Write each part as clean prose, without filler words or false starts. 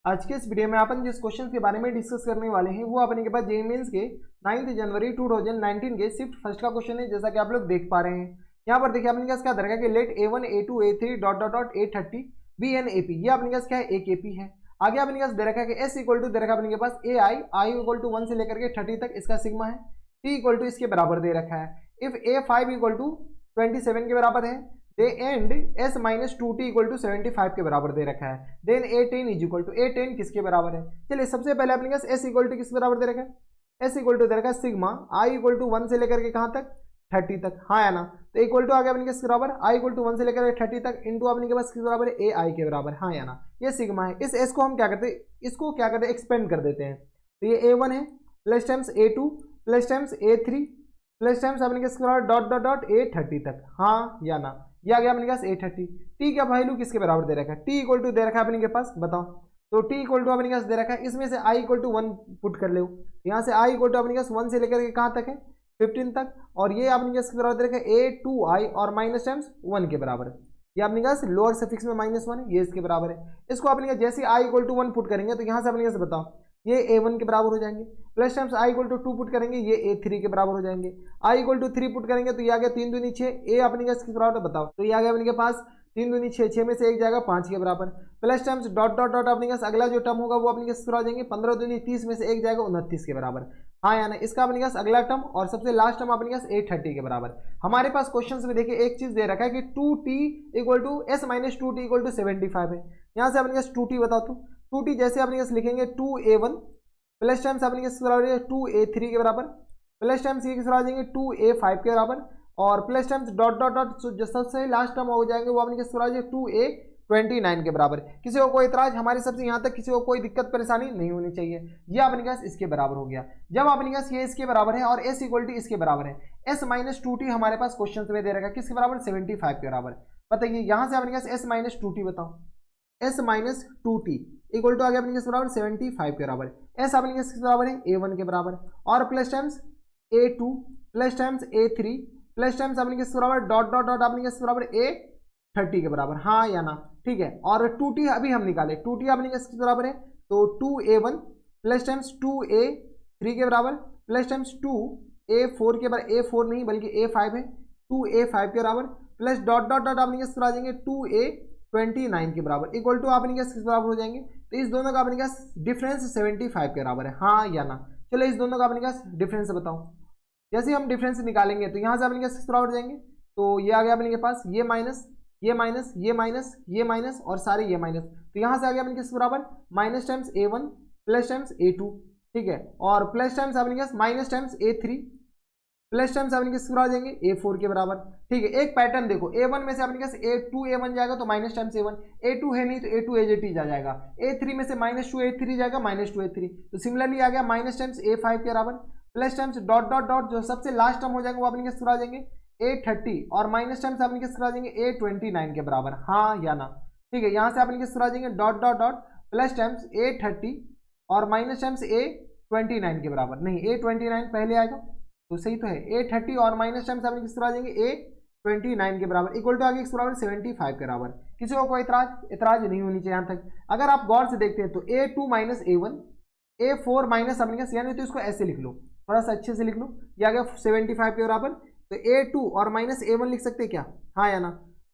आज के इस वीडियो में अपन जिस क्वेश्चन के बारे में डिस्कस करने वाले हैं वो अपने के पास जेईई मेंस के 9 जनवरी 2019 के शिफ्ट फर्स्ट का क्वेश्चन है। जैसा कि आप लोग देख पा रहे हैं यहाँ पर देखिए अपने पास क्या दरगा कि let A1 A2 A3 dot dot dot A30 B and AP, ये अपने पास क्या है एक AP है। आगे अपने पास दे रखा है कि S इक्वल टू दे रखा है अपने के पास AI I इक्वल टू 1 से लेकर के 30 तक इसका सिग्मा है। T इक्वल टू इसके बराबर दे रखा है। इफ A5 इक्वल टू 27 के बराबर है दे and S minus 2T equal to 75 के बराबर दे रखा है। Then A10 is equal to A10 किसके बराबर है। चलिए सबसे पहले अपने पास S इक्वल टू किस बराबर दे रखा है। S इक्वल टू दे रखा है सिग्मा I इक्वल टू 1 से लेकर के कहाँ तक 30 तक, हाँ या ना। तो इक्वल टू आ गया अपने के बराबर I इक्वल टू 1 से लेकर 30 तक इंटू अपने के पास किस बराबर है AI के बराबर, हाँ या ना। ये सिग्मा है। इस S को हम क्या करते हैं, इसको क्या करते हैं एक्सपेंड कर देते हैं। तो ये A1 है plus times A2 plus times A3 plus times अपने के बराबर डॉट डॉट डॉट A30 तक, हाँ या ना। ये आ गया अपने पास A30। T का वैल्यू किसके बराबर दे रखा है, T इक्वल टू दे रखा है अपने के पास, बताओ। तो T इक्वल टू अपने पास दे रखा है, इसमें से I इक्वल टू 1 पुट कर लो। यहाँ से I इक्वल टू अपने पास 1 से लेकर के कहाँ तक है 15 तक, और ये अपने पास किसके बराबर दे रखा है A2I और माइनस टाइम्स 1 के बराबर है। ये अपने पास लोअर सफिक्स में -1 है, ये इसके बराबर है। इसको अपने पास जैसे I इक्वल टू 1 पुट करेंगे तो यहाँ से अपने पास बताओ ये A1 के बराबर हो जाएंगे, plus times I equal to 2 put करेंगे ये A3 के बराबर हो जाएंगे। I इक्वल टू 3 पुट करेंगे तो ये आ गया 3 दूनी 6, A अपने पास किस बराबर बताओ। तो ये आ गया अपने के पास 3 दूनी 6, 6 में से एक जाएगा 5 के बराबर। Plus times dot dot dot अपने पास अगला जो टर्म होगा वो अपने पास हो जाएंगे 15 दूनी 30 में से एक जाएगा 29 के बराबर, हाँ या ना। इसका अपने पास अगला टर्म और सबसे लास्ट टर्म अपने पास A30 के बराबर। हमारे पास क्वेश्चन में देखिए एक चीज दे रखा है कि 2T equal to S minus 2T equal to 75 है। यहाँ से अपने पास 2T बताओ तो 2T जैसे अपने पास लिखेंगे 2A1 प्लस टाइम्स अपने किस बराबर है 2A3 के बराबर, प्लस टाइम्स ये किस बराबर आ जाएंगे 2A5 के बराबर, और plus times dot dot dot जो सबसे लास्ट टर्म हो जाएंगे वो अपने किस बराबर है 2A29 के बराबर। किसी को कोई इतराज हमारे सबसे यहाँ तक किसी को कोई दिक्कत परेशानी नहीं होनी चाहिए। ये अपने पास इसके बराबर हो गया। जब अपने पास ये इसके बराबर है और S इक्वल टू इसके बराबर है, S माइनस 2T हमारे पास क्वेश्चन में दे रखा है किसके बराबर 75 के बराबर। बताइए यहाँ से अपने पास S माइनस 2T बताओ, S minus 2T equal to आ गया अपने के बराबर 75 के बराबर। S अपने के बराबर है A1 के बराबर, और plus times A2 plus times A3 plus times अपने के बराबर डॉट डॉट डॉट अपने के बराबर A30 के बराबर, हाँ या ना, ठीक है। और 2T अभी हम निकाले, 2T अपने के बराबर है तो 2A1 प्लस टाइम्स 2A3 के बराबर प्लस टाइम्स 2A4 के बराबर, A4 नहीं बल्कि A5 है 2A5 के बराबर, प्लस डॉट डॉट डॉट अपने के आ जाएंगे 2A29 के बराबर इक्वल टू अपने किस बराबर हो जाएंगे। तो इस दोनों का अपने पास डिफरेंस 75 के बराबर है, हाँ या ना। चलो इस दोनों का अपने पास डिफरेंस बताओ। जैसे हम डिफरेंस निकालेंगे तो यहाँ से अपने किस बराबर हो जाएंगे, तो ये आ गया अपने के पास ये माइनस ये माइनस ये माइनस ये माइनस और सारे ये माइनस, तो यहाँ से आ गया अपने किस बराबर minus times A1 plus times A2, ठीक है, और प्लस टाइम्स अपने पास minus times A3 plus times अपने किस बराबर जाएंगे A4 के बराबर, ठीक है। एक पैटर्न देखो A1 में से अपने पास A2A1 जाएगा तो माइनस टाइम्स A1, A2 है नहीं तो A2AJ आ जाएगा, A3 में से -2A3 जाएगा -2A3, तो सिमिलरली आ गया माइनस टाइम्स A5 के बराबर, plus times dot dot dot जो सबसे लास्ट टर्म हो जाएगा वो अपने किस बराबर जाएंगे A30, और माइनस टाइम्स अपने किस बराबर जाएंगे A29 के बराबर, हाँ या ना, ठीक है। यहाँ से अपने किस बराबर जाएंगे dot dot dot plus times A30 और माइनस टाइम्स A29 के बराबर, नहीं A29 पहले आएगा तो सही तो है, A30 और माइनस टाइम्स अपने किस तरह आ जाएंगे A29 के बराबर इक्वल टू आगे किस बराबर 75 के बराबर। किसी को कोई इतराज नहीं होनी चाहिए यहाँ तक। अगर आप गौर से देखते हैं तो A2 minus A1 A4 minus अपने का यानी तो इसको ऐसे लिख लो, थोड़ा सा अच्छे से लिख लो, ये आ गया 75 के बराबर, तो A2 और माइनस A1 लिख सकते हैं क्या, हाँ या ना।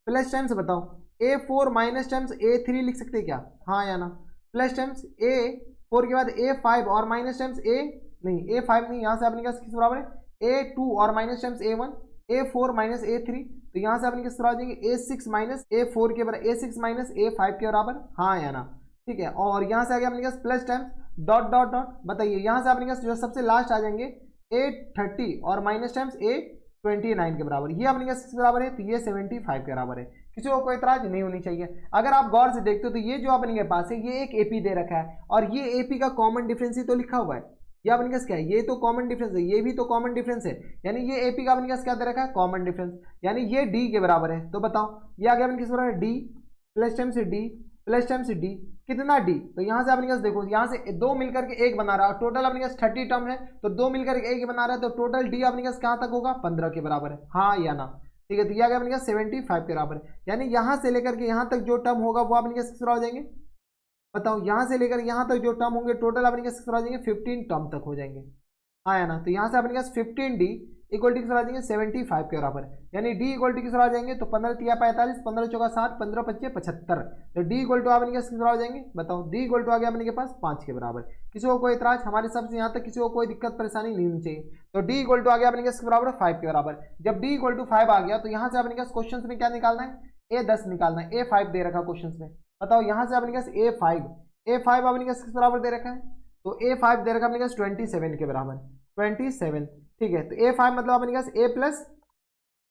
प्लस टाइम्स बताओ A4 माइनस टाइम्स A3 लिख सकते हैं क्या, हाँ या ना। प्लस टाइम्स A4 के बाद A5 और माइनस टाइम्स A5 नहीं, यहाँ से अपने का किस बराबर है A2 और minus times A1 A4 minus A3, तो यहाँ से अपने किस तरह आ जाएंगे A6 माइनस A4 के बराबर, A6 माइनस A5 के बराबर, हाँ या ना, ठीक है। और यहाँ से आ गया अपने पास plus times dot dot dot, बताइए यहाँ से अपने पास जो सबसे लास्ट आ जाएंगे A30 और माइनस टाइम्स A29 के बराबर, ये अपने पास किस बराबर है तो ये 75 के बराबर है। किसी को कोई इतराज नहीं होनी चाहिए। अगर आप गौर से देखते हो तो ये जो अपने के पास है ये एक AP दे रखा है और ये AP का कॉमन डिफरेंस ही तो लिखा हुआ है, ये अपने पास क्या है ये तो कॉमन डिफरेंस है, ये भी तो कॉमन डिफरेंस है, यानी ये AP का अपने पास क्या दे रखा है कॉमन डिफरेंस, यानी ये D के बराबर है। तो बताओ ये आ गया अपने किस बराबर D प्लस टाइम से D प्लस टाइम से D, कितना D, तो यहाँ से अपने पास देखो यहाँ से दो मिलकर के एक बना रहा है, टोटल अपने पास 30 टर्म है तो दो मिलकर के एक बना रहा है, तो टोटल D अपने पास कहाँ तक होगा 15 के बराबर है, हाँ या ना, ठीक है। तो यह आ गया अपने पास 75 के बराबर है, यानी यहाँ से लेकर के यहाँ तक जो टर्म होगा वो अपने पास किस तरह हो जाएंगे बताओ यहाँ से लेकर यहाँ तक जो टर्म होंगे टोटल अपने पास आ जाएंगे 15 टर्म तक हो जाएंगे। आया ना, तो यहाँ से अपने पास 15D इक्वल टू किस आ जाएंगे 75 के बराबर, यानी D इक्वल टू किस आ जाएंगे, तो 15 तिया 45, 15 चौका 60, 15 पच्चे 75, तो D इक्वल टू अपने किस हो जाएंगे, बताओ D इक्वल टू आ गया अपने के पास 5 के बराबर। किसी को कोई इतराज, हमारे सबसे यहाँ तक किसी को कोई दिक्कत परेशानी नहीं होनी चाहिए। तो D इक्वल टू आ गया अपने किस बराबर 5 के बराबर। जब D इक्वल टू 5 आ गया तो यहाँ से अपने पास क्वेश्चन में क्या निकालना है, A10 निकालना है। A5 दे रखा क्वेश्चन में, बताओ यहाँ से अपने पास A5 अपने पास किस बराबर दे रखा है, तो A5 दे रखा अपने पास 27 के बराबर, 27, ठीक है। तो A5 मतलब अपने पास A plus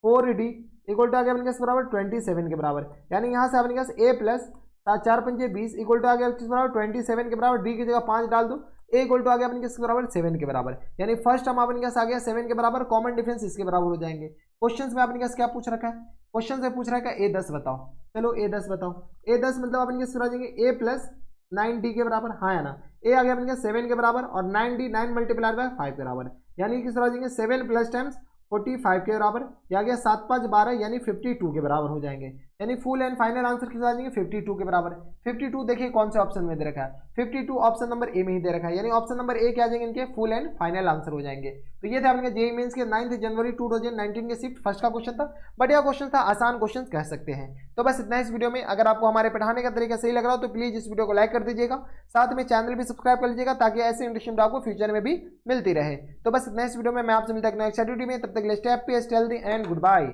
4D equal to आ गया अपने पास बराबर 27 के बराबर, यानी यहाँ से अपने पास A प्लस 4 पंजे 20 इक्वल टू आ गया किस बराबर 27 के बराबर। D की जगह 5 डाल दो, A इक्वल टू आ गया अपने किसके बराबर 7 के बराबर, यानी फर्स्ट हम अपने पास आ गया 7 के बराबर, कॉमन डिफरेंस इसके बराबर हो जाएंगे। क्वेश्चन में अपने पास क्या पूछ रखा है, क्वेश्चन से पूछ रखा है A10 बताओ, चलो A10 बताओ। A10 मतलब अपने किस आ जाएंगे A प्लस 9D के बराबर, हाँ है ना, A आ गया अपने 7 के बराबर और 9D 9 मल्टीप्लाई बाय 5 के बराबर, यानी किस आ जाएंगे 7 प्लस टाइम्स 45 के बराबर, या गया 7 5 12 यानी 52 के बराबर हो जाएंगे, यानी फुल एंड फाइनल आंसर किस आ जाएंगे 52 के बराबर। 52 देखिए कौन से ऑप्शन में दे रखा है, 52 ऑप्शन नंबर ए में ही दे रखा है, यानी ऑप्शन नंबर ए क्या आ जाएंगे इनके फुल एंड फाइनल आंसर हो जाएंगे। तो ये था अपने जेईई मेंस के 9 जनवरी 2019 के शिफ्ट फर्स्ट का क्वेश्चन था, बढ़िया क्वेश्चन था, आसान क्वेश्चन कह सकते हैं। तो बस इतना इस वीडियो में, अगर आपको हमारे पढ़ाने का तरीका सही लग रहा हो तो प्लीज इस वीडियो को लाइक कर दीजिएगा, साथ में चैनल भी सब्सक्राइब कर लीजिएगा ताकि ऐसे इंटरेस्टिंग आपको फ्यूचर में भी मिलती रहे। तो बस इतना इस वीडियो में, मैं आपसे मिलता हूं नेक्स्ट वीडियो में, तब तक stay happy, stay healthy and good bye.